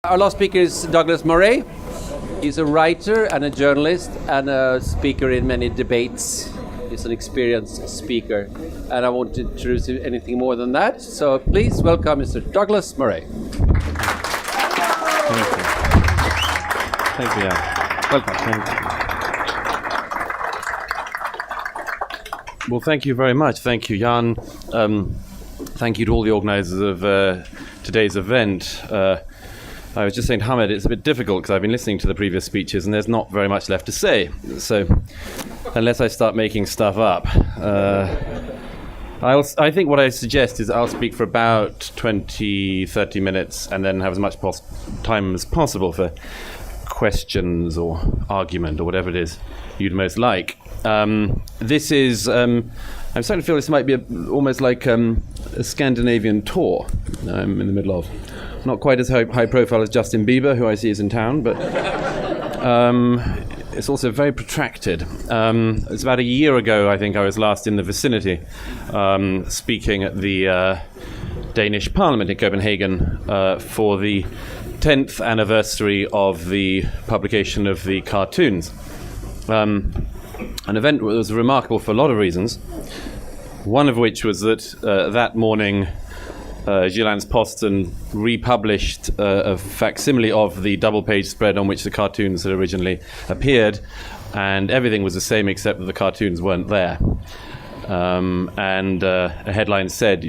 Our last speaker is Douglas Murray. He's a writer and a journalist and a speaker in many debates. He's an experienced speaker, and I won't introduce anything more than that. So please welcome Mr. Douglas Murray. Thank you. Thank you, Jan. Welcome. Thank you. Well, thank you very much. Thank you, Jan. Thank you to all the organisers of today's event. I was just saying to Hamid, it's a bit difficult because I've been listening to the previous speeches and there's not very much left to say. So unless I start making stuff up, I think what I suggest is I'll speak for about 20, 30 minutes and then have as much time as possible for questions or argument or whatever it is you'd most like. This is, I'm starting to feel this might be almost like a Scandinavian tour I'm in the middle of. Not quite as high profile as Justin Bieber, who I see is in town, but it's also very protracted. It's about a year ago, I think, I was last in the vicinity, speaking at the Danish Parliament in Copenhagen for the 10th anniversary of the publication of the cartoons. An event that was remarkable for a lot of reasons, one of which was that that morning Jyllands-Posten republished a facsimile of the double-page spread on which the cartoons had originally appeared, and everything was the same except that the cartoons weren't there. And a headline said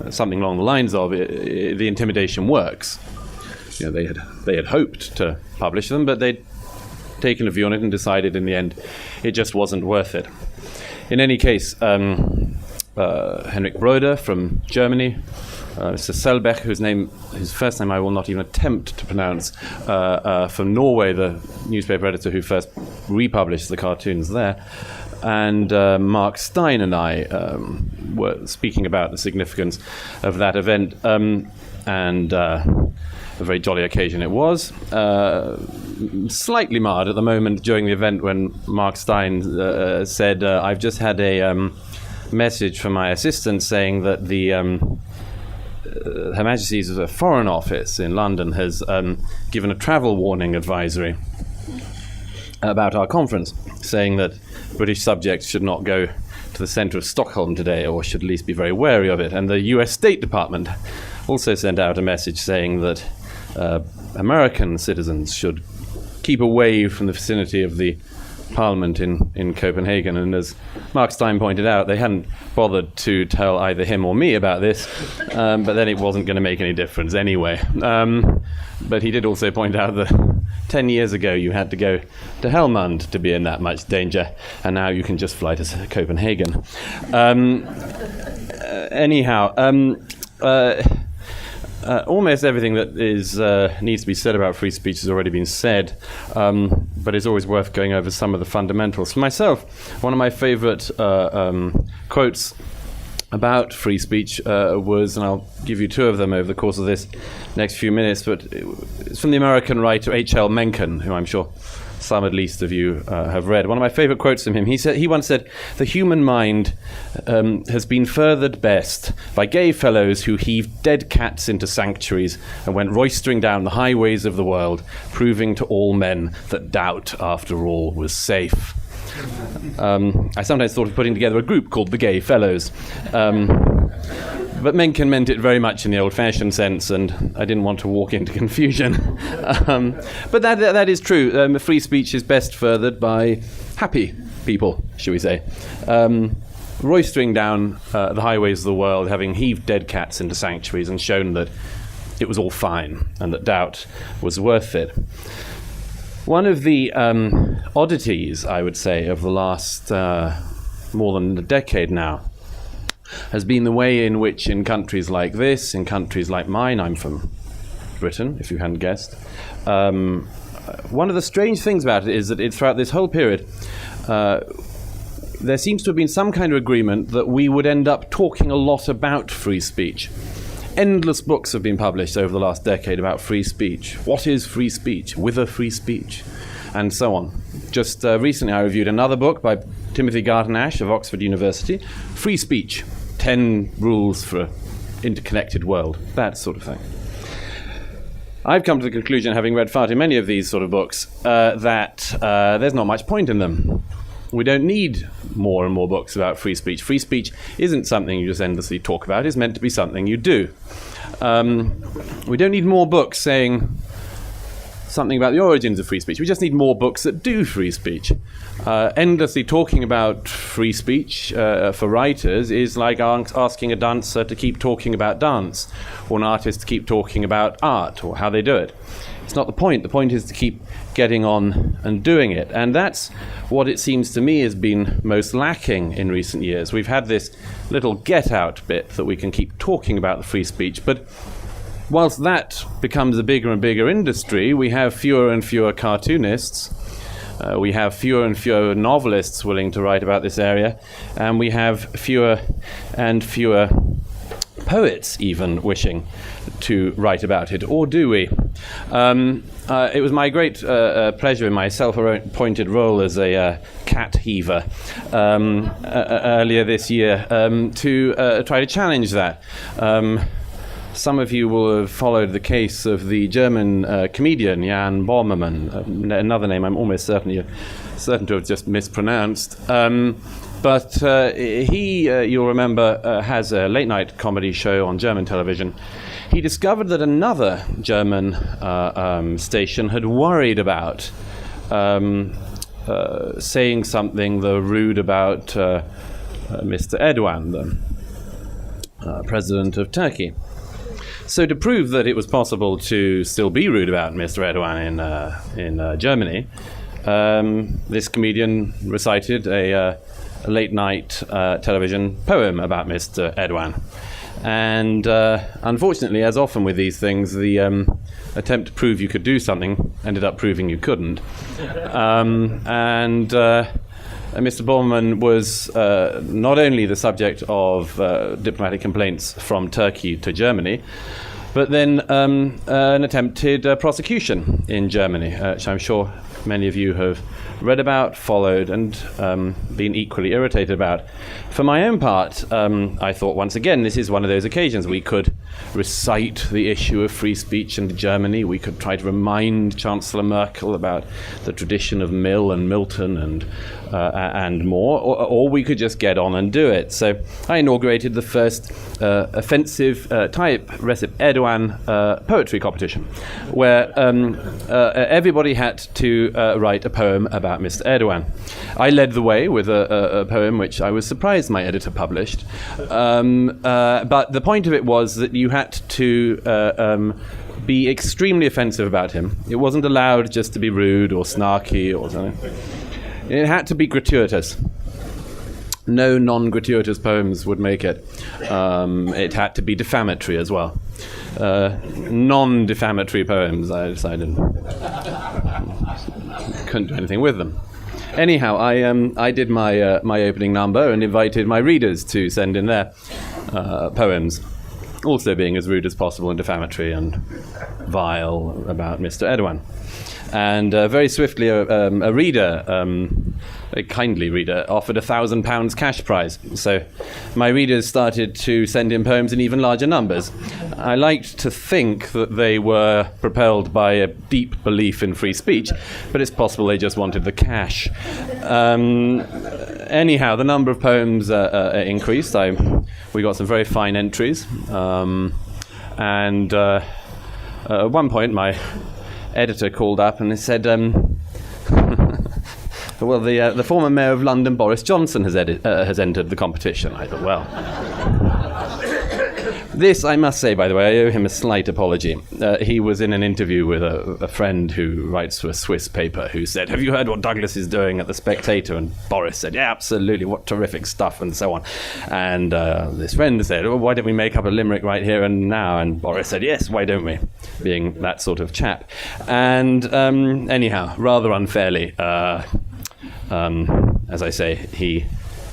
something along the lines of, "The intimidation works." You know, they had hoped to publish them, but they'd taken a view on it and decided in the end it just wasn't worth it. In any case, Henrik Broder from Germany, Mr. Selbech, whose first name I will not even attempt to pronounce, from Norway, the newspaper editor who first republished the cartoons there, and Mark Stein and I were speaking about the significance of that event, and a very jolly occasion it was. Slightly marred at the moment during the event when Mark Stein said, "I've just had a message from my assistant saying that the Her Majesty's Foreign Office in London has given a travel warning advisory about our conference, saying that British subjects should not go to the centre of Stockholm today, or should at least be very wary of it." And the US State Department also sent out a message saying that American citizens should keep away from the vicinity of the Parliament in Copenhagen. And as Mark Stein pointed out, they hadn't bothered to tell either him or me about this, but then it wasn't going to make any difference anyway. But he did also point out that 10 years ago you had to go to Helmand to be in that much danger, and now you can just fly to Copenhagen. Almost everything that needs to be said about free speech has already been said, but it's always worth going over some of the fundamentals. For myself, one of my favourite quotes about free speech was, and I'll give you two of them over the course of this next few minutes, but it's from the American writer H.L. Mencken, who I'm sure some at least of you have read. One of my favourite quotes from him, he once said, "The human mind has been furthered best by gay fellows who heaved dead cats into sanctuaries and went roistering down the highways of the world, proving to all men that doubt, after all, was safe." I sometimes thought of putting together a group called the Gay Fellows. But Mencken meant it very much in the old-fashioned sense, and I didn't want to walk into confusion. But that is true. Free speech is best furthered by happy people, shall we say, roistering down the highways of the world, having heaved dead cats into sanctuaries and shown that it was all fine and that doubt was worth it. One of the oddities, I would say, of the last more than a decade now, has been the way in which in countries like this, in countries like mine, I'm from Britain, if you hadn't guessed, one of the strange things about it is that throughout this whole period, there seems to have been some kind of agreement that we would end up talking a lot about free speech. Endless books have been published over the last decade about free speech. What is free speech? Whither free speech? And so on. Just recently I reviewed another book by Timothy Garton Ash of Oxford University, Free Speech, 10 Rules for an Interconnected World, that sort of thing. I've come to the conclusion, having read far too many of these sort of books, that there's not much point in them. We don't need more and more books about free speech. Free speech isn't something you just endlessly talk about. It's meant to be something you do. We don't need more books saying something about the origins of free speech. We just need more books that do free speech. Endlessly talking about free speech for writers is like asking a dancer to keep talking about dance, or an artist to keep talking about art, or how they do it. It's not the point. The point is to keep getting on and doing it. And that's what it seems to me has been most lacking in recent years. We've had this little get-out bit that we can keep talking about the free speech, but whilst that becomes a bigger and bigger industry, we have fewer and fewer cartoonists, we have fewer and fewer novelists willing to write about this area, and we have fewer and fewer poets even wishing to write about it, or do we? It was my great pleasure in my self-appointed role as a cat heaver earlier this year to try to challenge that. Some of you will have followed the case of the German comedian Jan Böhmermann, another name I'm almost certain to have just mispronounced. But he, you'll remember, has a late-night comedy show on German television. He discovered that another German station had worried about saying something rude about Mr. Erdogan, the president of Turkey. So to prove that it was possible to still be rude about Mr. Erdogan in Germany, this comedian recited a late-night television poem about Mr. Erdogan. And unfortunately, as often with these things, the attempt to prove you could do something ended up proving you couldn't. Mr. Böhmermann was not only the subject of diplomatic complaints from Turkey to Germany, but then an attempted prosecution in Germany, which I'm sure many of you have read about, followed, and been equally irritated about. For my own part, I thought once again this is one of those occasions we could recite the issue of free speech in Germany. We could try to remind Chancellor Merkel about the tradition of Mill and Milton and more, or we could just get on and do it. So I inaugurated the first offensive type Recep Erdogan poetry competition, where everybody had to write a poem about Mr. Erdogan. I led the way with a poem which I was surprised my editor published, but the point of it was that you had to be extremely offensive about him. It wasn't allowed just to be rude or snarky or something. It had to be gratuitous. No non-gratuitous poems would make it. It had to be defamatory as well. Non-defamatory poems, I decided, couldn't do anything with them. Anyhow, I did my opening number and invited my readers to send in their poems, also being as rude as possible and defamatory and vile about Mr. Erdogan. And very swiftly, a reader, a kindly reader, offered £1,000 cash prize. So my readers started to send in poems in even larger numbers. I liked to think that they were propelled by a deep belief in free speech, but it's possible they just wanted the cash. Anyhow, the number of poems increased. We got some very fine entries. And at one point, my editor called up and he said, well, the former mayor of London, Boris Johnson, has entered the competition. I thought, well, This, I must say, by the way, I owe him a slight apology. He was in an interview with a friend who writes for a Swiss paper who said, "Have you heard what Douglas is doing at The Spectator?" And Boris said, "Yeah, absolutely, what terrific stuff," and so on. And this friend said, "Well, why don't we make up a limerick right here and now?" And Boris said, "Yes, why don't we?" Being that sort of chap. And anyhow, rather unfairly, as I say, he...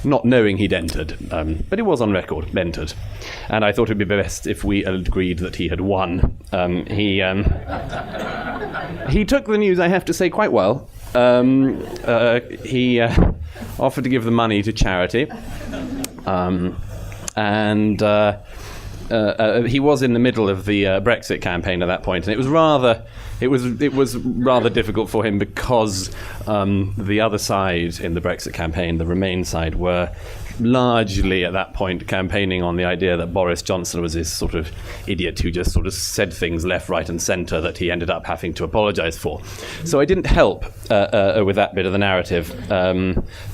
not knowing he'd entered, but it was on record, entered. And I thought it would be best if we agreed that he had won. He took the news, I have to say, quite well. He offered to give the money to charity. He was in the middle of the Brexit campaign at that point, and it was rather difficult for him because the other side in the Brexit campaign, the Remain side, were largely at that point campaigning on the idea that Boris Johnson was this sort of idiot who just sort of said things left, right and centre that he ended up having to apologise for. So I didn't help with that bit of the narrative.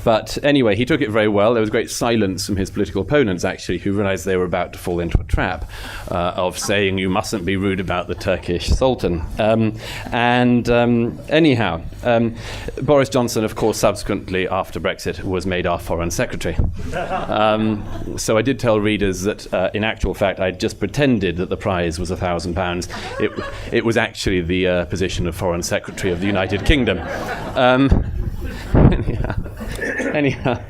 But anyway, he took it very well. There was great silence from his political opponents, actually, who realised they were about to fall into a trap of saying you mustn't be rude about the Turkish Sultan. Anyhow, Boris Johnson, of course, subsequently, after Brexit, was made our Foreign Secretary. So I did tell readers that, in actual fact, I just pretended that the prize was £1,000. It was actually the position of Foreign Secretary of the United Kingdom. Anyhow,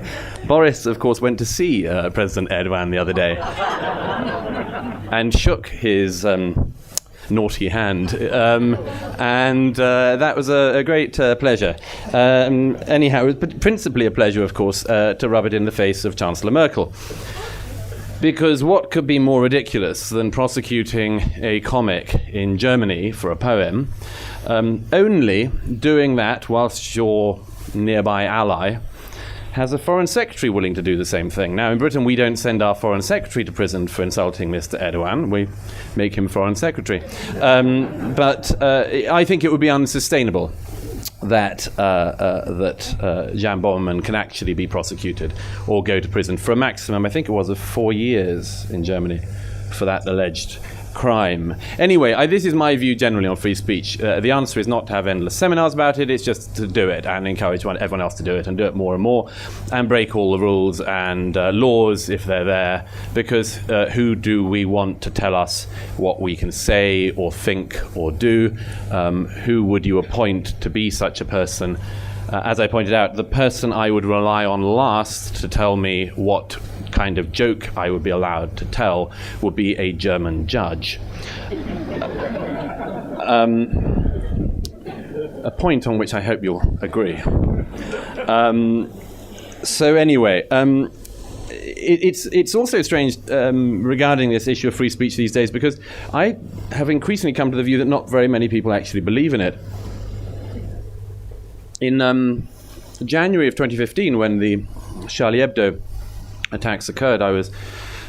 Boris, of course, went to see President Erdogan the other day and shook his naughty hand, and that was a great pleasure. Anyhow, it was principally a pleasure, of course, to rub it in the face of Chancellor Merkel. Because what could be more ridiculous than prosecuting a comic in Germany for a poem, only doing that whilst your nearby ally has a foreign secretary willing to do the same thing. Now, in Britain, we don't send our foreign secretary to prison for insulting Mr. Erdogan. We make him foreign secretary. But I think it would be unsustainable that Jan Böhmermann can actually be prosecuted or go to prison for a maximum, I think it was, of 4 years in Germany for that alleged crime. Anyway, this is my view generally on free speech. The answer is not to have endless seminars about it, it's just to do it and encourage everyone else to do it and do it more and more and break all the rules and laws if they're there, because who do we want to tell us what we can say or think or do? Who would you appoint to be such a person? As I pointed out, the person I would rely on last to tell me what kind of joke I would be allowed to tell would be a German judge. A point on which I hope you'll agree. So anyway, it's also strange regarding this issue of free speech these days, because I have increasingly come to the view that not very many people actually believe in it. In January of 2015, when the Charlie Hebdo attacks occurred, I was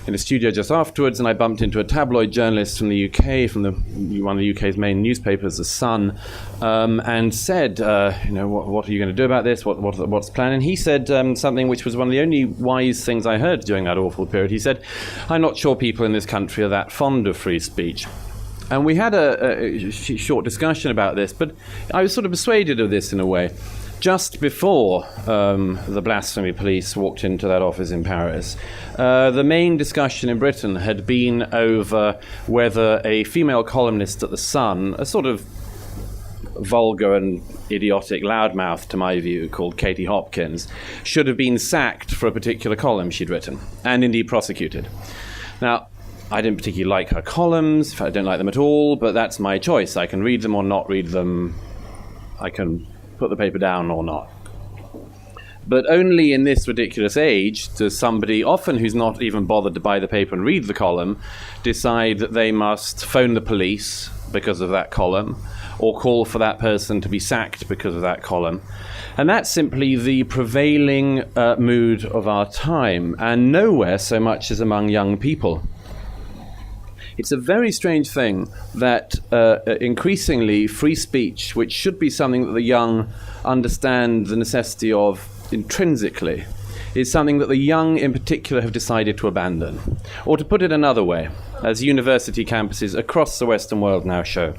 in a studio just afterwards, and I bumped into a tabloid journalist from the UK, from one of the UK's main newspapers, The Sun, and said, what are you going to do about this? What's the plan? And he said something which was one of the only wise things I heard during that awful period. He said, "I'm not sure people in this country are that fond of free speech." And we had a short discussion about this, but I was sort of persuaded of this in a way. Just before the blasphemy police walked into that office in Paris, the main discussion in Britain had been over whether a female columnist at The Sun, a sort of vulgar and idiotic loudmouth to my view, called Katie Hopkins, should have been sacked for a particular column she'd written, and indeed prosecuted. Now, I didn't particularly like her columns. In fact, I don't like them at all, but that's my choice. I can read them or not read them. I can put the paper down or not. But only in this ridiculous age does somebody, often who's not even bothered to buy the paper and read the column, decide that they must phone the police because of that column, or call for that person to be sacked because of that column. And that's simply the prevailing mood of our time, and nowhere so much as among young people. It's a very strange thing that increasingly free speech, which should be something that the young understand the necessity of intrinsically, is something that the young in particular have decided to abandon. Or to put it another way, as university campuses across the Western world now show,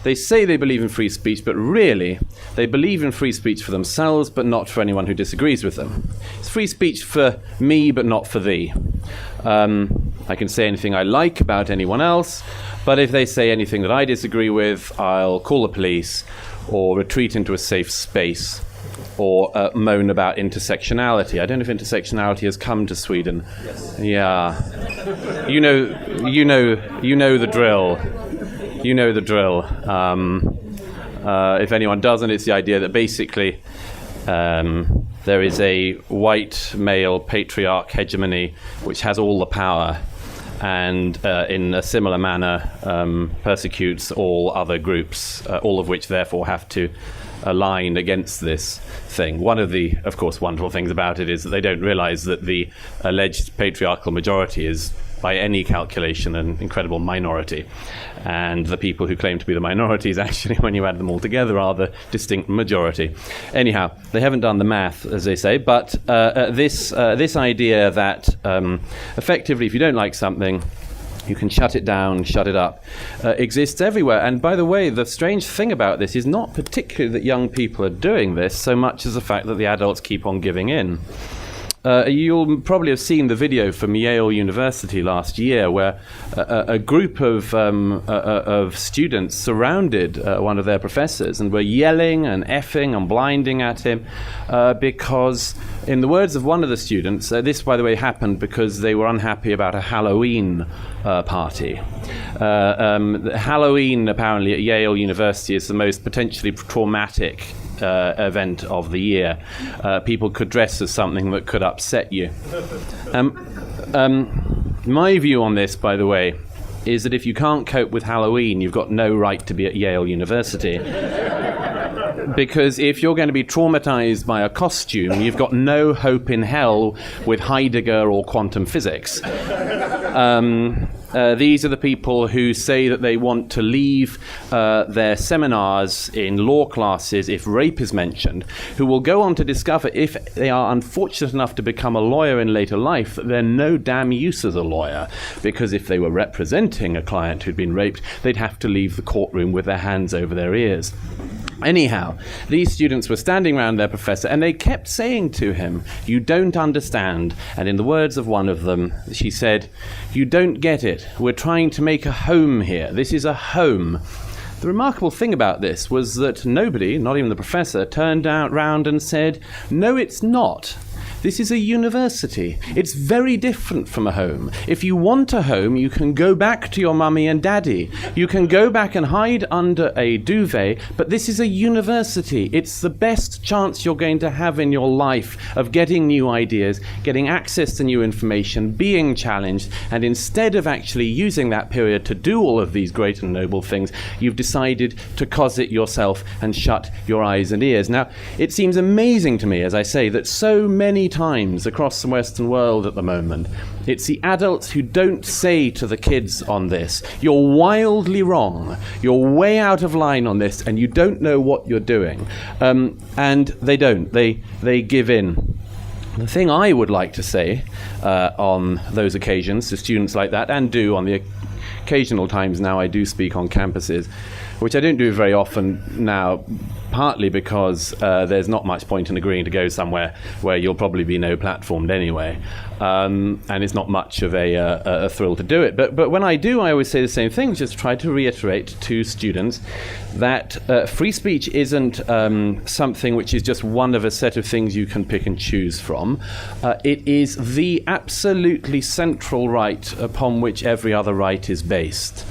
they say they believe in free speech, but really they believe in free speech for themselves, but not for anyone who disagrees with them. It's free speech for me, but not for thee. I can say anything I like about anyone else, but if they say anything that I disagree with, I'll call the police or retreat into a safe space or moan about intersectionality. I don't know if intersectionality has come to Sweden. Yes. Yeah. You know the drill. You know the drill. If anyone doesn't, it's the idea that basically there is a white male patriarch hegemony which has all the power and in a similar manner persecutes all other groups, all of which therefore have to align against this thing. One of the, of course, wonderful things about it is that they don't realize that the alleged patriarchal majority is, by any calculation, an incredible minority. And the people who claim to be the minorities, actually, when you add them all together, are the distinct majority. Anyhow, they haven't done the math, as they say, but this idea that effectively, if you don't like something, you can shut it down, shut it up, exists everywhere. And by the way, the strange thing about this is not particularly that young people are doing this, so much as the fact that the adults keep on giving in. You'll probably have seen the video from Yale University last year where a group of students surrounded one of their professors and were yelling and effing and blinding at him because, in the words of one of the students, this, by the way, happened because they were unhappy about a Halloween party. Halloween, apparently, at Yale University is the most potentially traumatic event of the year. People could dress as something that could upset you. My view on this, by the way, is that if you can't cope with Halloween, you've got no right to be at Yale University. Because if you're going to be traumatized by a costume, you've got no hope in hell with Heidegger or quantum physics. These are the people who say that they want to leave their seminars in law classes if rape is mentioned, who will go on to discover, if they are unfortunate enough to become a lawyer in later life, that they're no damn use as a lawyer, because if they were representing a client who'd been raped, they'd have to leave the courtroom with their hands over their ears. Anyhow, these students were standing around their professor and they kept saying to him, "You don't understand." And in the words of one of them, she said, "You don't get it. We're trying to make a home here. This is a home." The remarkable thing about this was that nobody, not even the professor, turned round and said, "No, it's not. This is a university. It's very different from a home. If you want a home, you can go back to your mummy and daddy. You can go back and hide under a duvet, but this is a university. It's the best chance you're going to have in your life of getting new ideas, getting access to new information, being challenged, and instead of actually using that period to do all of these great and noble things, you've decided to cause it yourself and shut your eyes and ears." Now, it seems amazing to me, as I say, that so many times across the Western world at the moment, it's the adults who don't say to the kids on this, "You're wildly wrong, you're way out of line on this, and you don't know what you're doing." And they don't. They give in. The thing I would like to say on those occasions to students like that, and do on the occasional times now I do speak on campuses, which I don't do very often now, partly because there's not much point in agreeing to go somewhere where you'll probably be no platformed anyway, and it's not much of a thrill to do it. But when I do, I always say the same thing, which is try to reiterate to students that free speech isn't something which is just one of a set of things you can pick and choose from. It is the absolutely central right upon which every other right is based.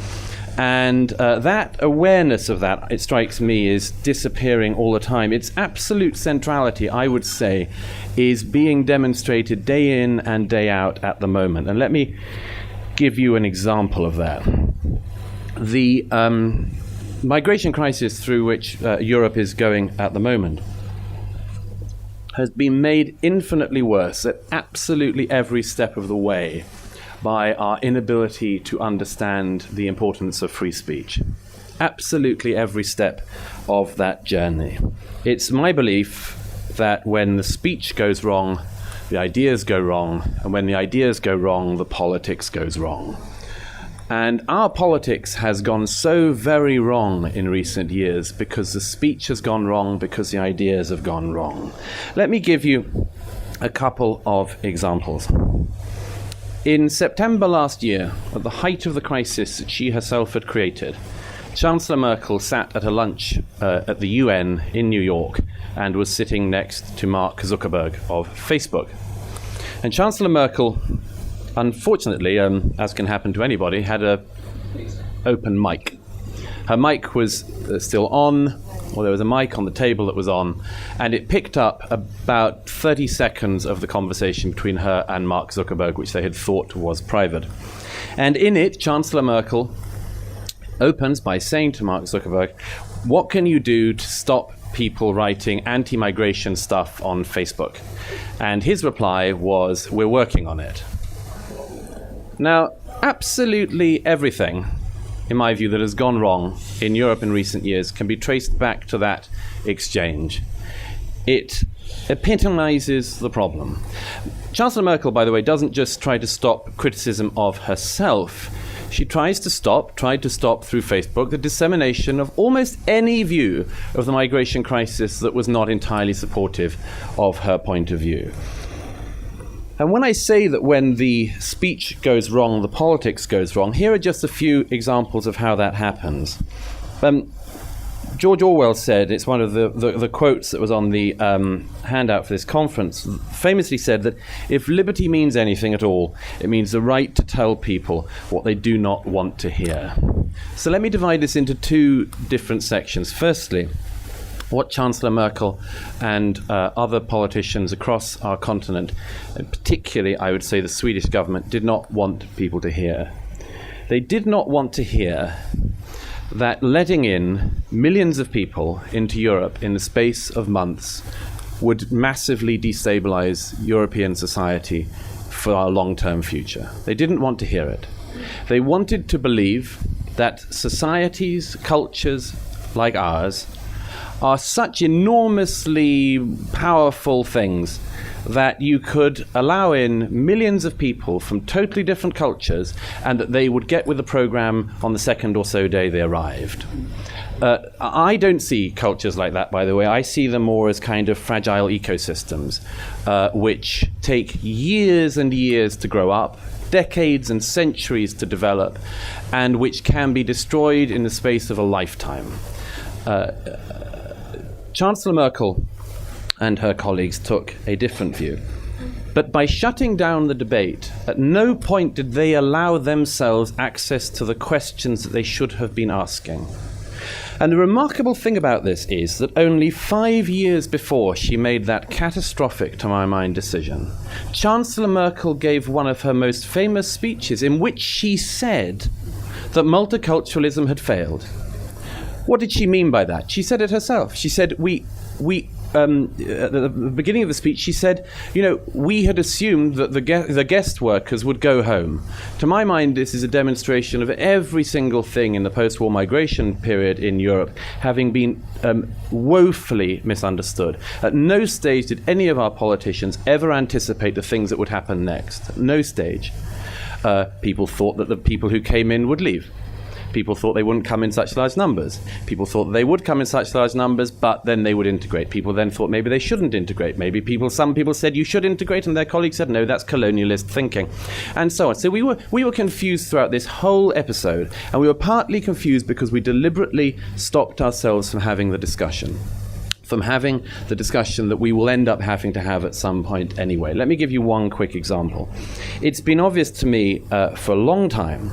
And that awareness of that, it strikes me, is disappearing all the time. Its absolute centrality, I would say, is being demonstrated day in and day out at the moment. And let me give you an example of that. The migration crisis through which Europe is going at the moment has been made infinitely worse at absolutely every step of the way by our inability to understand the importance of free speech. Absolutely every step of that journey. It's my belief that when the speech goes wrong, the ideas go wrong, and when the ideas go wrong, the politics goes wrong. And our politics has gone so very wrong in recent years because the speech has gone wrong, because the ideas have gone wrong. Let me give you a couple of examples. In September last year, at the height of the crisis that she herself had created, Chancellor Merkel sat at a lunch at the UN in New York and was sitting next to Mark Zuckerberg of Facebook. And Chancellor Merkel, unfortunately, as can happen to anybody, had an open mic. Her mic was still on, or there was a mic on the table that was on, and it picked up about 30 seconds of the conversation between her and Mark Zuckerberg, which they had thought was private. And in it, Chancellor Merkel opens by saying to Mark Zuckerberg, "What can you do to stop people writing anti-migration stuff on Facebook?" And his reply was, "We're working on it." Now, absolutely everything, in my view, that has gone wrong in Europe in recent years can be traced back to that exchange. It epitomizes the problem. Chancellor Merkel, by the way, doesn't just try to stop criticism of herself. She tried to stop through Facebook the dissemination of almost any view of the migration crisis that was not entirely supportive of her point of view. And when I say that when the speech goes wrong, the politics goes wrong, here are just a few examples of how that happens. George Orwell said, it's one of the quotes that was on the handout for this conference, famously said that if liberty means anything at all, it means the right to tell people what they do not want to hear. So let me divide this into two different sections. Firstly, what Chancellor Merkel and other politicians across our continent, and particularly I would say the Swedish government, did not want people to hear. They did not want to hear that letting in millions of people into Europe in the space of months would massively destabilize European society for our long-term future. They didn't want to hear it. They wanted to believe that societies, cultures like ours, are such enormously powerful things that you could allow in millions of people from totally different cultures and that they would get with the program on the second or so day they arrived. I don't see cultures like that, by the way. I see them more as kind of fragile ecosystems, which take years and years to grow up, decades and centuries to develop, and which can be destroyed in the space of a lifetime. Chancellor Merkel and her colleagues took a different view. But by shutting down the debate, at no point did they allow themselves access to the questions that they should have been asking. And the remarkable thing about this is that only 5 years before she made that catastrophic, to my mind, decision, Chancellor Merkel gave one of her most famous speeches in which she said that multiculturalism had failed. What did she mean by that? She said it herself. She said, at the beginning of the speech, she said, we had assumed that the guest workers would go home. To my mind, this is a demonstration of every single thing in the post-war migration period in Europe having been woefully misunderstood. At no stage did any of our politicians ever anticipate the things that would happen next. At no stage. People thought that the people who came in would leave. People thought they wouldn't come in such large numbers. People thought they would come in such large numbers, but then they would integrate. People then thought maybe they shouldn't integrate. Some people said you should integrate, and their colleagues said no, that's colonialist thinking, and so on. So we were confused throughout this whole episode, and we were partly confused because we deliberately stopped ourselves from having the discussion. That we will end up having to have at some point anyway. Let me give you one quick example. It's been obvious to me for a long time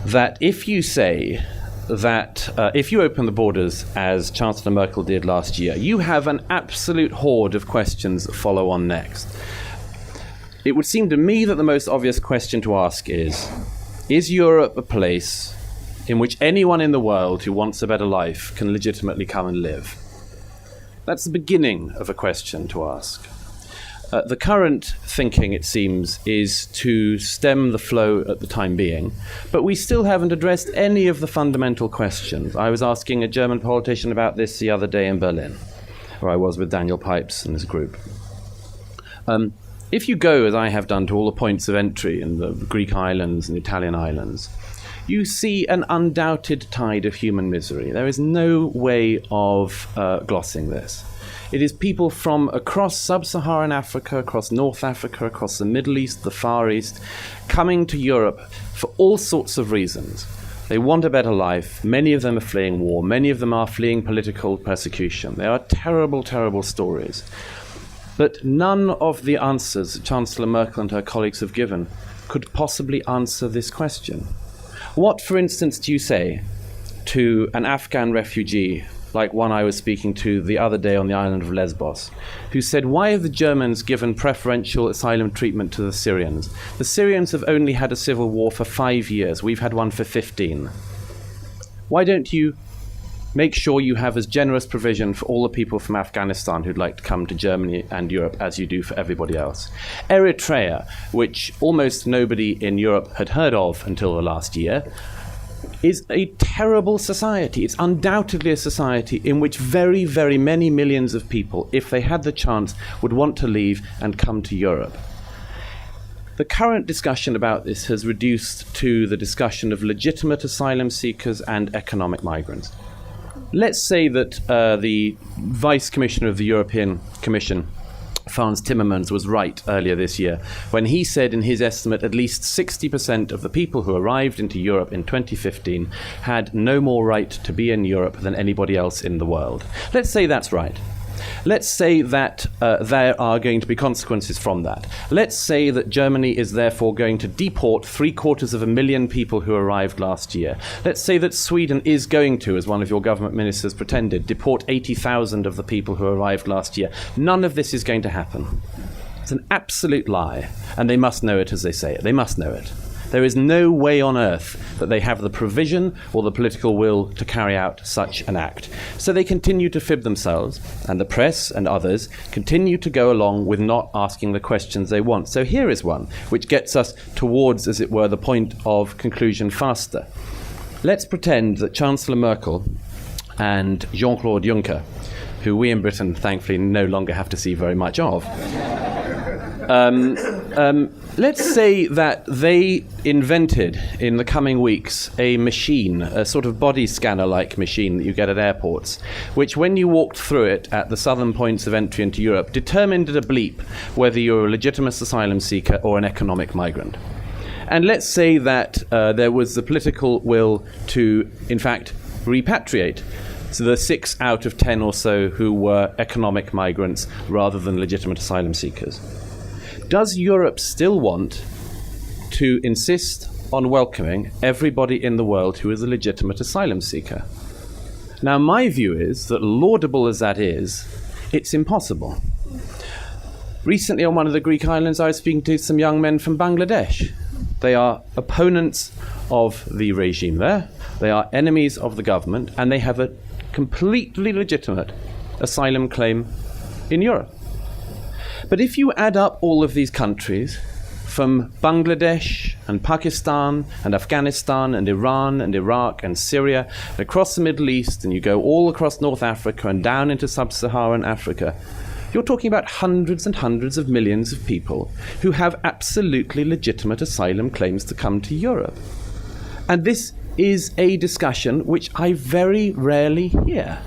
that if you say that if you open the borders, as Chancellor Merkel did last year, you have an absolute horde of questions that follow on next. It would seem to me that the most obvious question to ask is Europe a place in which anyone in the world who wants a better life can legitimately come and live? That's the beginning of a question to ask. The current thinking, it seems, is to stem the flow at the time being, but we still haven't addressed any of the fundamental questions. I was asking a German politician about this the other day in Berlin, where I was with Daniel Pipes and his group. if you go, as I have done, to all the points of entry in the Greek islands and Italian islands, you see an undoubted tide of human misery. There is no way of glossing this. It is people from across sub-Saharan Africa, across North Africa, across the Middle East, the Far East, coming to Europe for all sorts of reasons. They want a better life. Many of them are fleeing war. Many of them are fleeing political persecution. They are terrible, terrible stories. But none of the answers that Chancellor Merkel and her colleagues have given could possibly answer this question. What, for instance, do you say to an Afghan refugee, like one I was speaking to the other day on the island of Lesbos, who said, why have the Germans given preferential asylum treatment to the Syrians? The Syrians have only had a civil war for 5 years. We've had one for 15. Why don't you make sure you have as generous provision for all the people from Afghanistan who'd like to come to Germany and Europe as you do for everybody else? Eritrea, which almost nobody in Europe had heard of until the last year, is a terrible society. It's undoubtedly a society in which very, very many millions of people, if they had the chance, would want to leave and come to Europe. The current discussion about this has reduced to the discussion of legitimate asylum seekers and economic migrants. Let's say that the Vice Commissioner of the European Commission, Frans Timmermans, was right earlier this year when he said in his estimate at least 60% of the people who arrived into Europe in 2015 had no more right to be in Europe than anybody else in the world. Let's say that's right. Let's say that there are going to be consequences from that. Let's say that Germany is therefore going to deport 750,000 people who arrived last year. Let's say that Sweden is going to, as one of your government ministers pretended, deport 80,000 of the people who arrived last year. None of this is going to happen. It's an absolute lie, and they must know it as they say it. They must know it. There is no way on earth that they have the provision or the political will to carry out such an act. So they continue to fib themselves, and the press and others continue to go along with not asking the questions they want. So here is one which gets us towards, as it were, the point of conclusion faster. Let's pretend that Chancellor Merkel and Jean-Claude Juncker, who we in Britain thankfully no longer have to see very much of, let's say that they invented in the coming weeks a machine, a sort of body scanner-like machine that you get at airports, which when you walked through it at the southern points of entry into Europe, determined at a bleep whether you're a legitimate asylum seeker or an economic migrant. And let's say that there was the political will to, in fact, repatriate so the 6 out of 10 or so who were economic migrants rather than legitimate asylum seekers. Does Europe still want to insist on welcoming everybody in the world who is a legitimate asylum seeker? Now, my view is that, laudable as that is, it's impossible. Recently on one of the Greek islands, I was speaking to some young men from Bangladesh. They are opponents of the regime there, they are enemies of the government, and they have a completely legitimate asylum claim in Europe. But if you add up all of these countries, from Bangladesh and Pakistan and Afghanistan and Iran and Iraq and Syria and across the Middle East, and you go all across North Africa and down into sub-Saharan Africa, you're talking about hundreds and hundreds of millions of people who have absolutely legitimate asylum claims to come to Europe. And this is a discussion which I very rarely hear.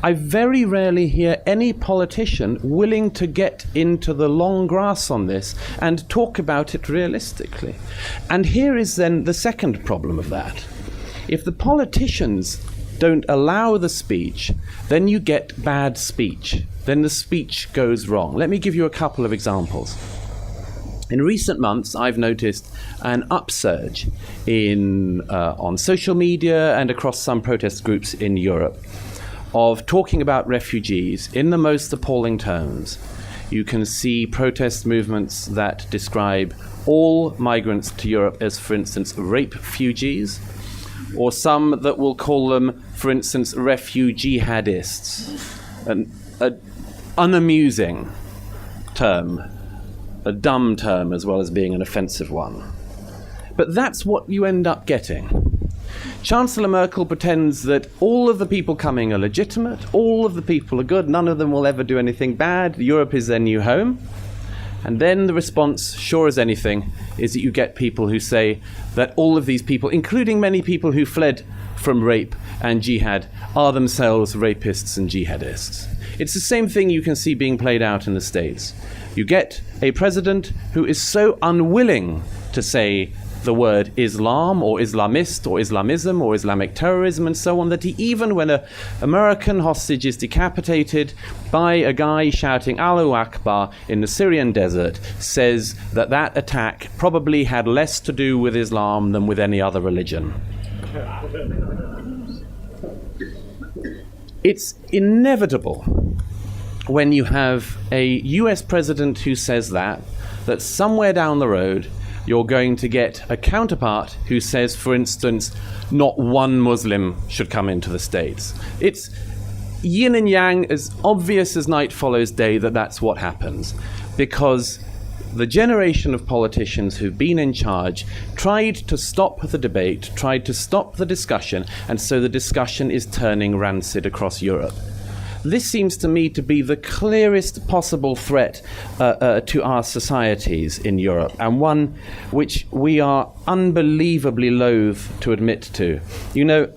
I very rarely hear any politician willing to get into the long grass on this and talk about it realistically. And here is then the second problem of that. If the politicians don't allow the speech, then you get bad speech. Then the speech goes wrong. Let me give you a couple of examples. In recent months, I've noticed an upsurge on social media and across some protest groups in Europe of talking about refugees in the most appalling terms. You can see protest movements that describe all migrants to Europe as, for instance, rape-fugees, or some that will call them, for instance, refugee-jihadists, an unamusing term, a dumb term as well as being an offensive one. But that's what you end up getting. Chancellor Merkel pretends that all of the people coming are legitimate, all of the people are good, none of them will ever do anything bad, Europe is their new home. And then the response, sure as anything, is that you get people who say that all of these people, including many people who fled from rape and jihad, are themselves rapists and jihadists. It's the same thing you can see being played out in the States. You get a president who is so unwilling to say the word Islam or Islamist or Islamism or Islamic terrorism and so on, that he, even when an American hostage is decapitated by a guy shouting Allahu Akbar in the Syrian desert, says that that attack probably had less to do with Islam than with any other religion. It's inevitable when you have a US president who says that somewhere down the road you're going to get a counterpart who says, for instance, not one Muslim should come into the States. It's yin and yang, as obvious as night follows day, that that's what happens. Because the generation of politicians who've been in charge tried to stop the debate, tried to stop the discussion, and so the discussion is turning rancid across Europe. This seems to me to be the clearest possible threat to our societies in Europe, and one which we are unbelievably loath to admit to. You know,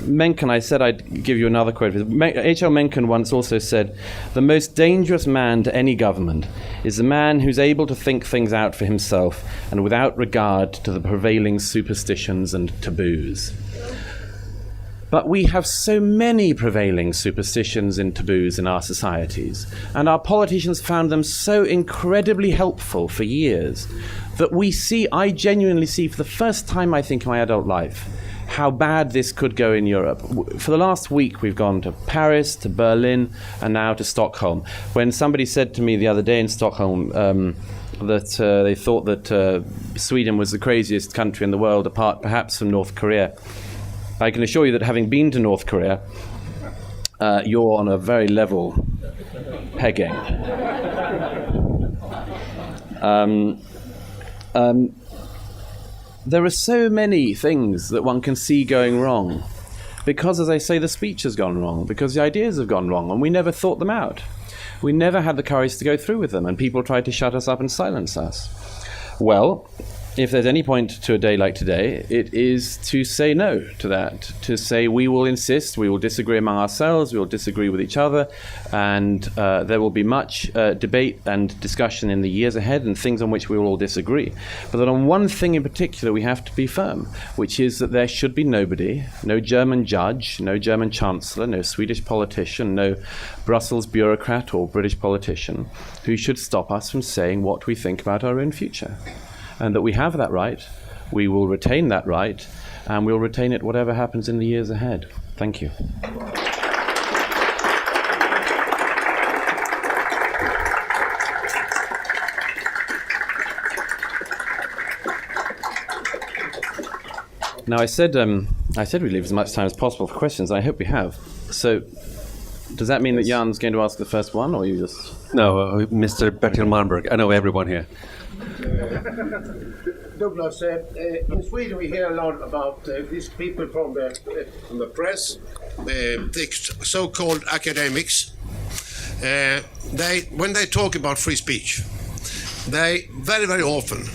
Mencken, I said I'd give you another quote. H.L. Mencken once also said, "The most dangerous man to any government is the man who's able to think things out for himself and without regard to the prevailing superstitions and taboos." But we have so many prevailing superstitions and taboos in our societies, and our politicians found them so incredibly helpful for years, that I genuinely see for the first time, I think, in my adult life, how bad this could go in Europe. For the last week, we've gone to Paris, to Berlin, and now to Stockholm. When somebody said to me the other day in Stockholm that they thought that Sweden was the craziest country in the world, apart perhaps from North Korea, I can assure you that having been to North Korea, you're on a very level pegging. There are so many things that one can see going wrong because, as I say, the speech has gone wrong, because the ideas have gone wrong, and we never thought them out. We never had the courage to go through with them, and people tried to shut us up and silence us. Well, if there's any point to a day like today, it is to say no to that, to say we will insist, we will disagree among ourselves, we will disagree with each other, and there will be much debate and discussion in the years ahead and things on which we will all disagree. But that on one thing in particular we have to be firm, which is that there should be nobody, no German judge, no German chancellor, no Swedish politician, no Brussels bureaucrat or British politician who should stop us from saying what we think about our own future. And that we have that right, we will retain that right, and we'll retain it whatever happens in the years ahead. Thank you. Now, I said we'd leave as much time as possible for questions. I hope we have. So, does that mean that Jan's going to ask the first one, or you just... No, Mr. Bertil Malmberg. I know everyone here. Douglas, in Sweden we hear a lot about these people from the press, the so-called academics. When they talk about free speech, they very, very often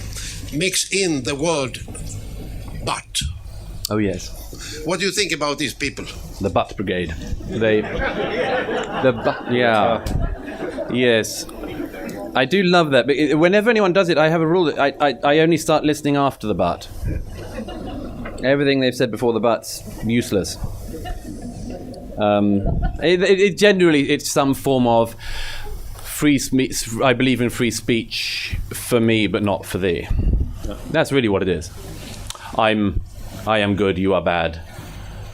mix in the word "but." Oh, yes. What do you think about these people? The Butt Brigade. Yeah. Yes. I do love that. But whenever anyone does it, I have a rule that I only start listening after the but. Everything they've said before the but's useless. Generally, it's some form of free speech. I believe in free speech for me, but not for thee. That's really what it is. I am good, you are bad.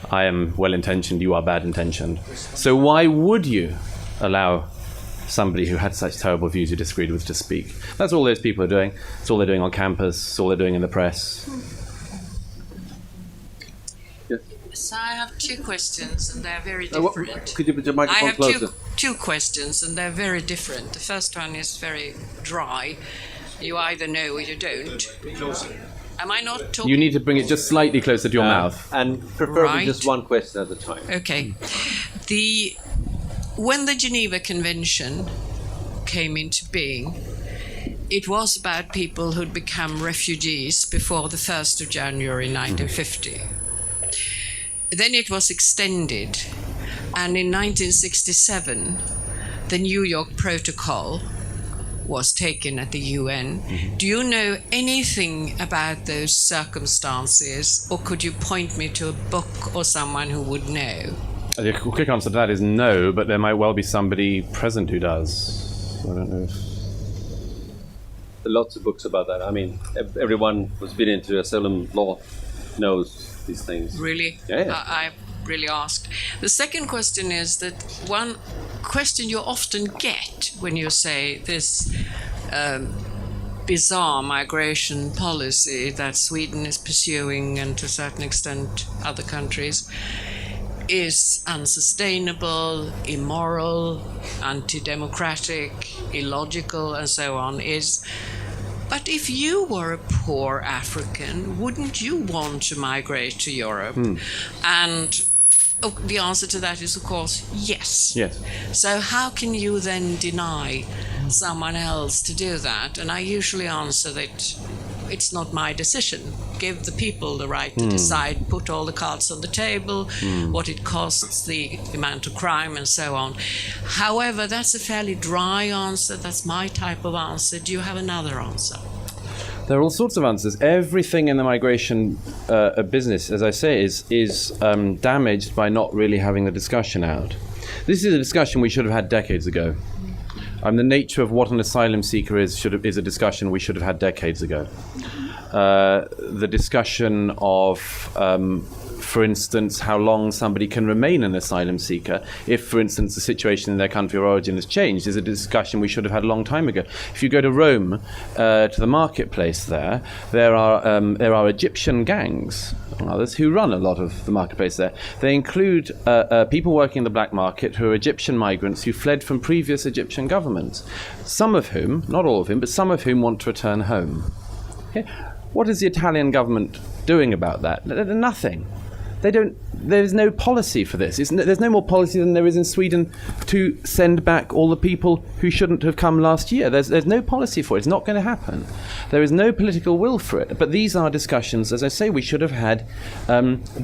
I am well-intentioned, you are bad-intentioned. So why would you allow somebody who had such terrible views you disagreed with to speak? That's all those people are doing. It's all they're doing on campus. It's all they're doing in the press. Yes. So I have two questions, and they're very different. Could you put your microphone closer? I have two questions, and they're very different. The first one is very dry. You either know or you don't. Am I not talking? You need to bring it just slightly closer to your mouth. And preferably Right. just one question at a time. Okay. When the Geneva Convention came into being, it was about people who'd become refugees before the 1st of January 1950. Then it was extended, and in 1967, the New York Protocol was taken at the UN. Do you know anything about those circumstances, or could you point me to a book or someone who would know? The quick answer to that is no, but there might well be somebody present who does. I don't know. Lots of books about that. I mean, everyone who's been into asylum law knows these things. Really? Yeah. I really asked. The second question is that one question you often get when you say this bizarre migration policy that Sweden is pursuing, and to a certain extent other countries, is unsustainable, immoral, anti-democratic, illogical, and so on, but if you were a poor African, wouldn't you want to migrate to Europe? And the answer to that is, of course, yes. Yes. So how can you then deny someone else to do that? And I usually answer that it's not my decision. Give the people the right to decide, put all the cards on the table, what it costs, the amount of crime, and so on. However, that's a fairly dry answer. That's my type of answer. Do you have another answer? There are all sorts of answers. Everything in the migration business, as I say, is damaged by not really having the discussion out. This is a discussion we should have had decades ago. The nature of what an asylum seeker is a discussion we should have had decades ago. The discussion of, for instance, how long somebody can remain an asylum seeker if, for instance, the situation in their country of origin has changed, is a discussion we should have had a long time ago. If you go to Rome, to the marketplace there are Egyptian gangs and others who run a lot of the marketplace there. They include people working in the black market who are Egyptian migrants who fled from previous Egyptian governments, some of whom, not all of whom, but some of whom want to return home. Okay? What is the Italian government doing about that? Nothing. There's no policy for this. There's no more policy than there is in Sweden to send back all the people who shouldn't have come last year. There's no policy for it. It's not going to happen. There is no political will for it. But these are discussions, as I say, we should have had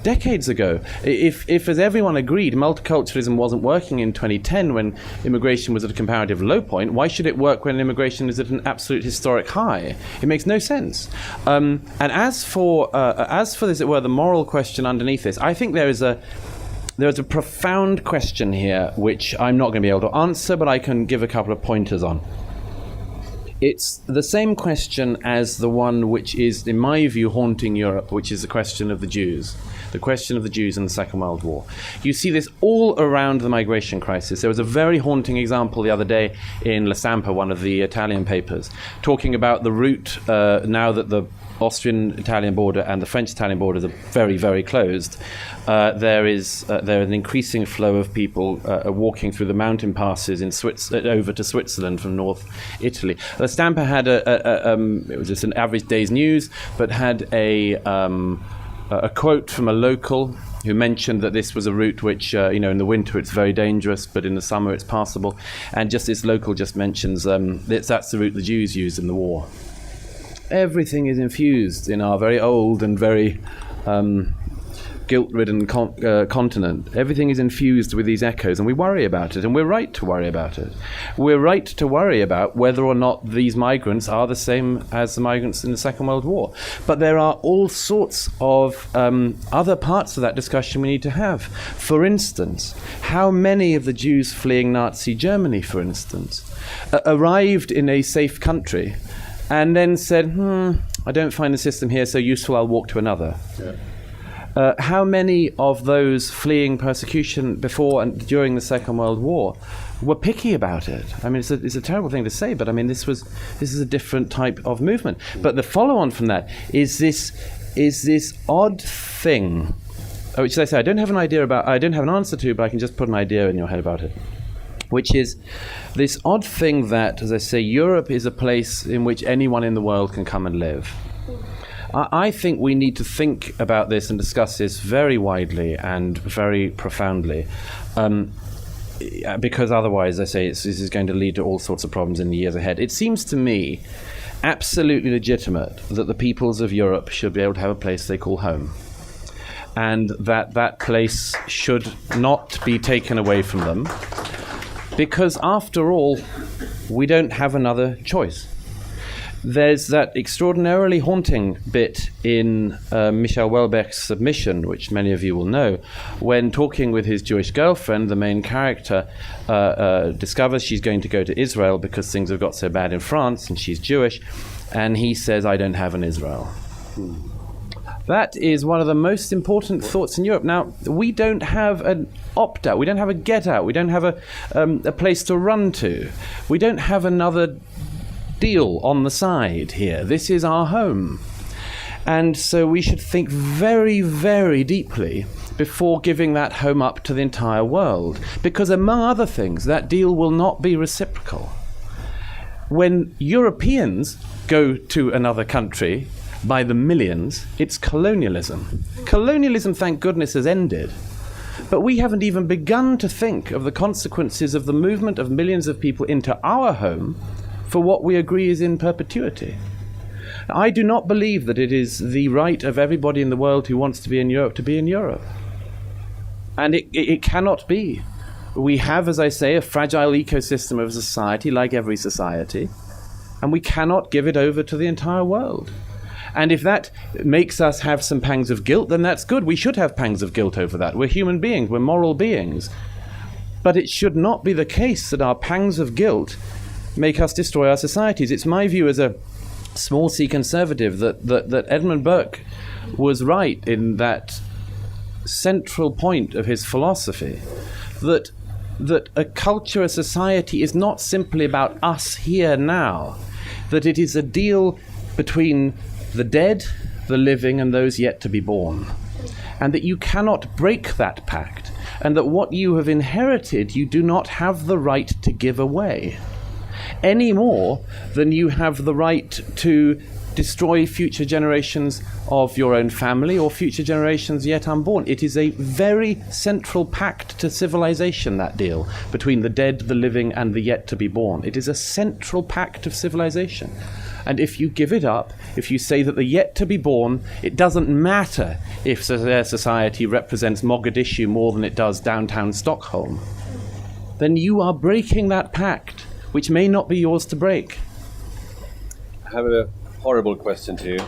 decades ago. If, as everyone agreed, multiculturalism wasn't working in 2010 when immigration was at a comparative low point, why should it work when immigration is at an absolute historic high? It makes no sense. And as for this, as it were, the moral question underneath this, I think there is a profound question here which I'm not going to be able to answer, but I can give a couple of pointers on. It's the same question as the one which is, in my view, haunting Europe, which is the question of the Jews. The question of the Jews in the Second World War. You see this all around the migration crisis. There was a very haunting example the other day in La Stampa, one of the Italian papers, talking about the route now that the Austrian-Italian border and the French-Italian borders are very, very closed. There is an increasing flow of people walking through the mountain passes in over to Switzerland from North Italy. La Stampa had it was just an average day's news, but had a quote from a local who mentioned that this was a route which, in the winter it's very dangerous, but in the summer it's passable. And just this local just mentions that's the route the Jews used in the war. Everything is infused in our very old and very guilt-ridden continent. Everything is infused with these echoes, and we worry about it, and we're right to worry about it. We're right to worry about whether or not these migrants are the same as the migrants in the Second World War. But there are all sorts of other parts of that discussion we need to have. For instance, how many of the Jews fleeing Nazi Germany, for instance, arrived in a safe country and then said, I don't find the system here so useful, I'll walk to another. Yeah. How many of those fleeing persecution before and during the Second World War were picky about it? I mean, it's a terrible thing to say, but I mean, this is a different type of movement. But the follow-on from that is this odd thing, which I say I don't have an answer to, but I can just put an idea in your head about it, which is this odd thing that, as I say, Europe is a place in which anyone in the world can come and live. I think we need to think about this and discuss this very widely and very profoundly. because otherwise, I say, this is going to lead to all sorts of problems in the years ahead. It seems to me absolutely legitimate that the peoples of Europe should be able to have a place they call home, and that place should not be taken away from them, because after all, we don't have another choice. There's that extraordinarily haunting bit in Michel Houellebecq's Submission, which many of you will know, when talking with his Jewish girlfriend, the main character discovers she's going to go to Israel because things have got so bad in France and she's Jewish, and he says, "I don't have an Israel." That is one of the most important thoughts in Europe. Now, we don't have an opt-out, we don't have a get-out, we don't have a place to run to, we don't have another deal on the side here. This is our home. And so we should think very, very deeply before giving that home up to the entire world. Because among other things, that deal will not be reciprocal. When Europeans go to another country by the millions, it's colonialism. Colonialism, thank goodness, has ended. But we haven't even begun to think of the consequences of the movement of millions of people into our home for what we agree is in perpetuity. I do not believe that it is the right of everybody in the world who wants to be in Europe to be in Europe. And it cannot be. We have, as I say, a fragile ecosystem of society, like every society, and we cannot give it over to the entire world. And if that makes us have some pangs of guilt, then that's good. We should have pangs of guilt over that. We're human beings, we're moral beings. But it should not be the case that our pangs of guilt make us destroy our societies. It's my view as a small c conservative that Edmund Burke was right in that central point of his philosophy, that a culture, a society is not simply about us here now, that it is a deal between the dead, the living, and those yet to be born, and that you cannot break that pact, and that what you have inherited you do not have the right to give away, any more than you have the right to destroy future generations of your own family or future generations yet unborn. It is a very central pact to civilization, that deal between the dead, the living, and the yet to be born. It is a central pact of civilization. And if you give it up, if you say that the yet to be born, it doesn't matter if their society represents Mogadishu more than it does downtown Stockholm, then you are breaking that pact, which may not be yours to break. I have a horrible question to you.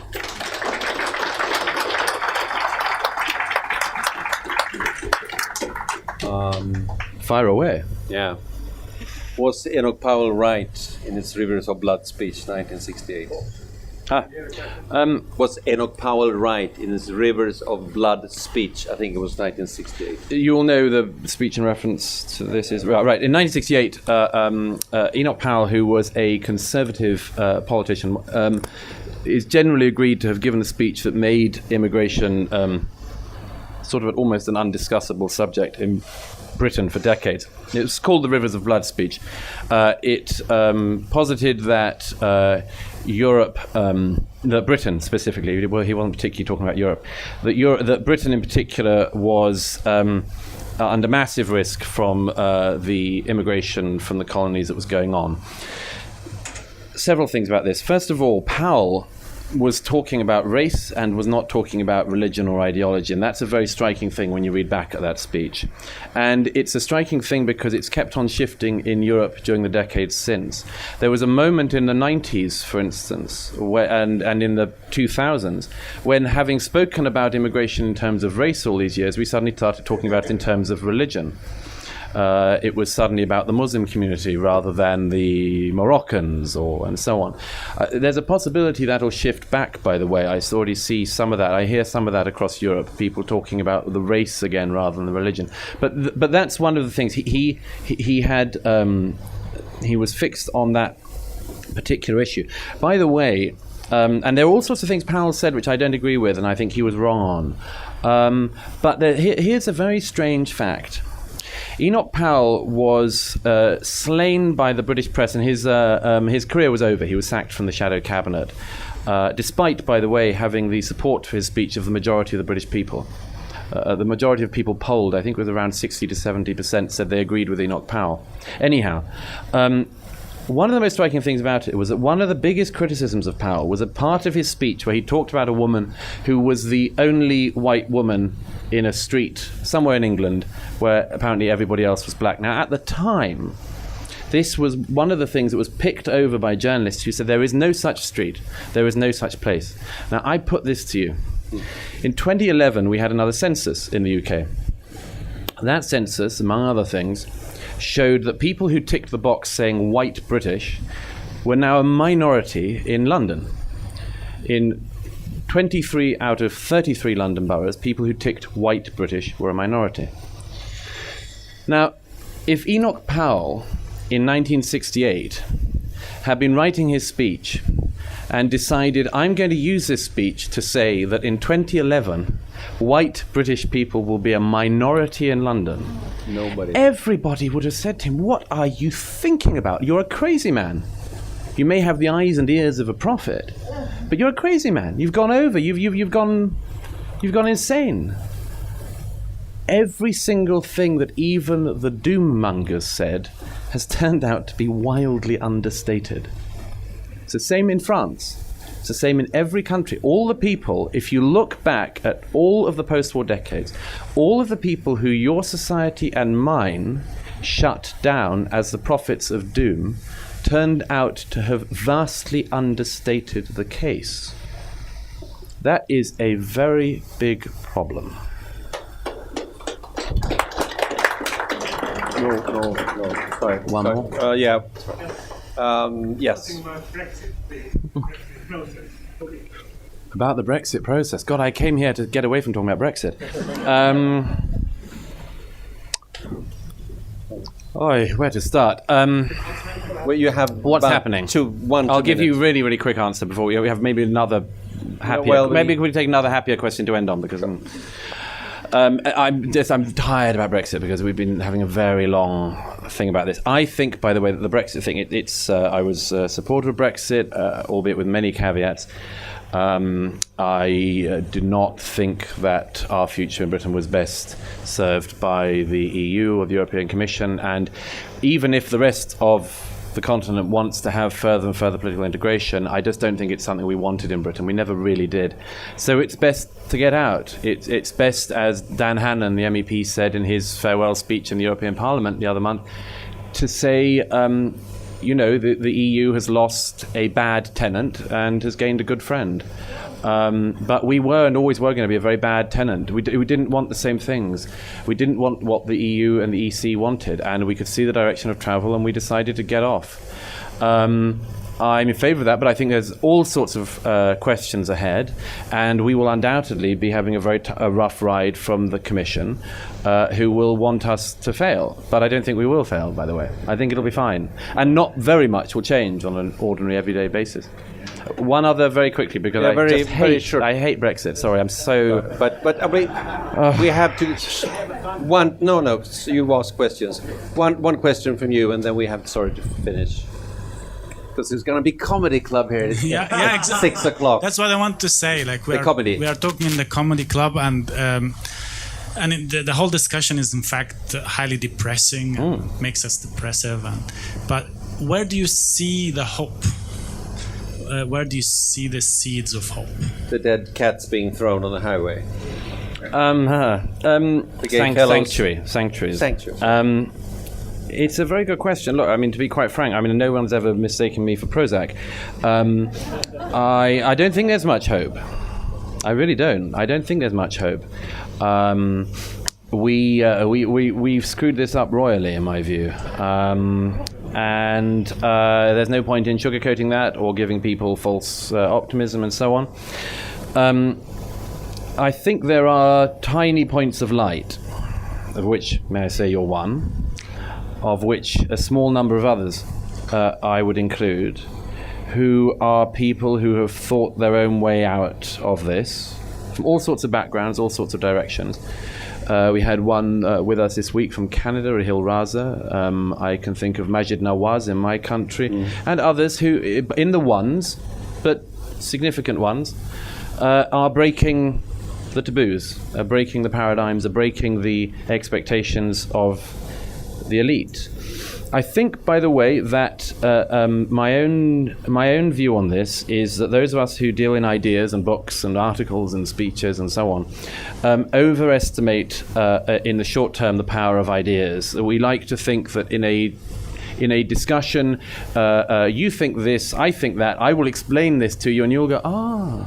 Fire away. Yeah. Was Enoch Powell right in his Rivers of Blood speech, 1968? Was Enoch Powell right in his Rivers of Blood speech? I think it was 1968. You all know the speech in reference to this is right. In 1968, Enoch Powell, who was a conservative politician, is generally agreed to have given a speech that made immigration sort of almost an undiscussable subject in Britain for decades. It was called the Rivers of Blood speech. It posited that Europe, that Britain specifically, well, he wasn't particularly talking about Europe, that Britain in particular was under massive risk from the immigration from the colonies that was going on. Several things about this. First of all, Powell was talking about race and was not talking about religion or ideology, and that's a very striking thing when you read back at that speech. And it's a striking thing because it's kept on shifting in Europe during the decades since. There was a moment in the 90s, for instance, and in the 2000s, when, having spoken about immigration in terms of race all these years, we suddenly started talking about it in terms of religion. It was suddenly about the Muslim community rather than the Moroccans and so on. There's a possibility that'll shift back, by the way. I already see some of that. I hear some of that across Europe, people talking about the race again rather than the religion. But that's one of the things. He was fixed on that particular issue. By the way, and there are all sorts of things Powell said which I don't agree with, and I think he was wrong on. But here's a very strange fact. Enoch Powell was slain by the British press, and his career was over. He was sacked from the Shadow Cabinet, despite, by the way, having the support for his speech of the majority of the British people. the majority of people polled, I think it was around 60 to 70%, said they agreed with Enoch Powell. Anyhow, one of the most striking things about it was that one of the biggest criticisms of Powell was a part of his speech where he talked about a woman who was the only white woman in a street somewhere in England where apparently everybody else was black. Now, at the time, this was one of the things that was picked over by journalists who said there is no such street, there is no such place. Now, I put this to you. In 2011, we had another census in the UK. That census, among other things, showed that people who ticked the box saying white British were now a minority in London. In 23 out of 33 London boroughs, people who ticked white British were a minority. Now, if Enoch Powell in 1968 had been writing his speech and decided, I'm going to use this speech to say that in 2011, white British people will be a minority in London, everybody would have said to him, what are you thinking about? You're a crazy man. You may have the eyes and ears of a prophet, but you're a crazy man. You've gone over. You've gone insane. Every single thing that even the doom mongers said has turned out to be wildly understated. It's the same in France. It's the same in every country. All the people, if you look back at all of the post-war decades, all of the people who your society and mine shut down as the prophets of doom turned out to have vastly understated the case. That is a very big problem. No. Sorry. One more? Yeah. Yes. About the Brexit process. God, I came here to get away from talking about Brexit. Where to start? Well, you have What's happening? I'll give you really, really quick answer before we have maybe another happier. Maybe we take another happier question to end on because I'm tired about Brexit because we've been having a very long thing about this. I think, by the way, that the Brexit thing, I was a supporter of Brexit, albeit with many caveats. I do not think that our future in Britain was best served by the EU or the European Commission, and even if the rest of the continent wants to have further and further political integration, I just don't think it's something we wanted in Britain. We never really did. So it's best to get out. It's best, as Dan Hannan, the MEP, said in his farewell speech in the European Parliament the other month, to say, the EU has lost a bad tenant and has gained a good friend. But we were and always were going to be a very bad tenant. We didn't want the same things. We didn't want what the EU and the EC wanted, and we could see the direction of travel, and we decided to get off. I'm in favour of that, but I think there's all sorts of questions ahead, and we will undoubtedly be having a rough ride from the Commission, who will want us to fail. But I don't think we will fail, by the way. I think it'll be fine. And not very much will change on an ordinary, everyday basis. One other very quickly, because I hate Brexit. Sorry, I'm so... But we have to... So you ask questions. One question from you, and then we have to finish. Because there's going to be comedy club here at exactly. 6 o'clock. That's what I want to say. Like we are talking in the comedy club, and the whole discussion is in fact highly depressing, and makes us depressive. But where do you see the hope? Where do you see the seeds of hope? The dead cats being thrown on the highway. Sanctuaries. It's a very good question. Look, I mean, to be quite frank, no one's ever mistaken me for Prozac. I don't think there's much hope. I really don't. I don't think there's much hope. We've screwed this up royally, in my view. And there's no point in sugarcoating that or giving people false optimism and so on. I think there are tiny points of light, of which, may I say, you're one, of which a small number of others I would include, who are people who have thought their own way out of this, from all sorts of backgrounds, all sorts of directions. We had one with us this week from Canada, Rahil Raza. I can think of Majid Nawaz in my country, and others who, in the ones, but significant ones, are breaking the taboos, are breaking the paradigms, are breaking the expectations of the elite. I think, by the way, that my own view on this is that those of us who deal in ideas and books and articles and speeches and so on overestimate in the short term the power of ideas. We like to think that in a discussion, you think this, I think that, I will explain this to you, and you'll go, ah.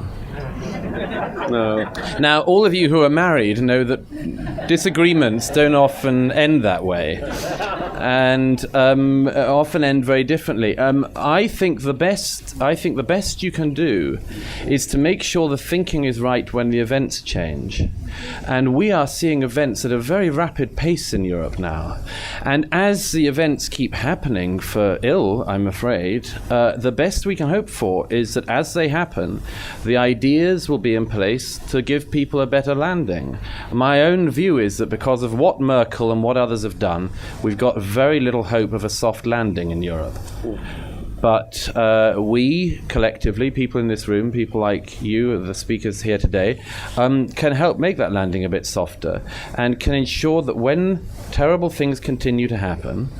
No. Now, all of you who are married know that disagreements don't often end that way, and often end very differently. I think the best you can do is to make sure the thinking is right when the events change. And we are seeing events at a very rapid pace in Europe now. And as the events keep happening, for ill, I'm afraid, the best we can hope for is that as they happen, the ideas will be in place to give people a better landing. My own view is that because of what Merkel and what others have done, we've got very little hope of a soft landing in Europe. But we, collectively, people in this room, people like you, the speakers here today, can help make that landing a bit softer and can ensure that when terrible things continue to happen,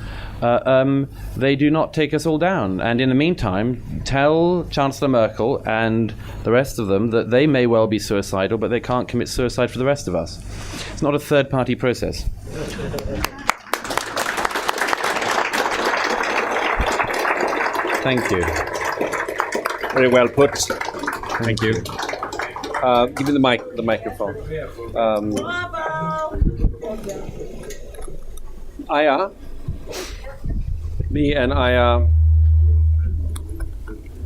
they do not take us all down. And in the meantime, tell Chancellor Merkel and the rest of them that they may well be suicidal, but they can't commit suicide for the rest of us. It's not a third-party process. Thank you. Very well put. Thank you. Give me the microphone. Aya, me and Aya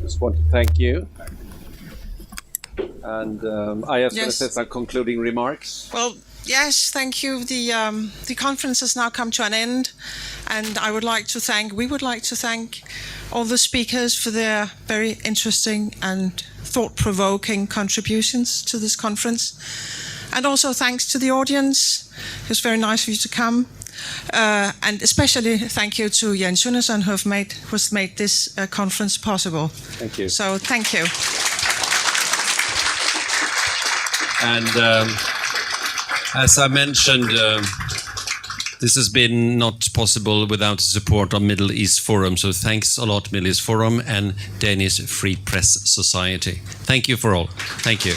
just want to thank you. And Aya's going to say some concluding remarks. Well, yes, thank you. The conference has now come to an end, and we would like to thank all the speakers for their very interesting and thought-provoking contributions to this conference. And also thanks to the audience. It was very nice of you to come. And especially thank you to Jens Jonassen, who has made this conference possible. Thank you. So thank you. And as I mentioned, this has been not possible without the support of Middle East Forum. So thanks a lot, Middle East Forum and Danish Free Press Society. Thank you for all. Thank you.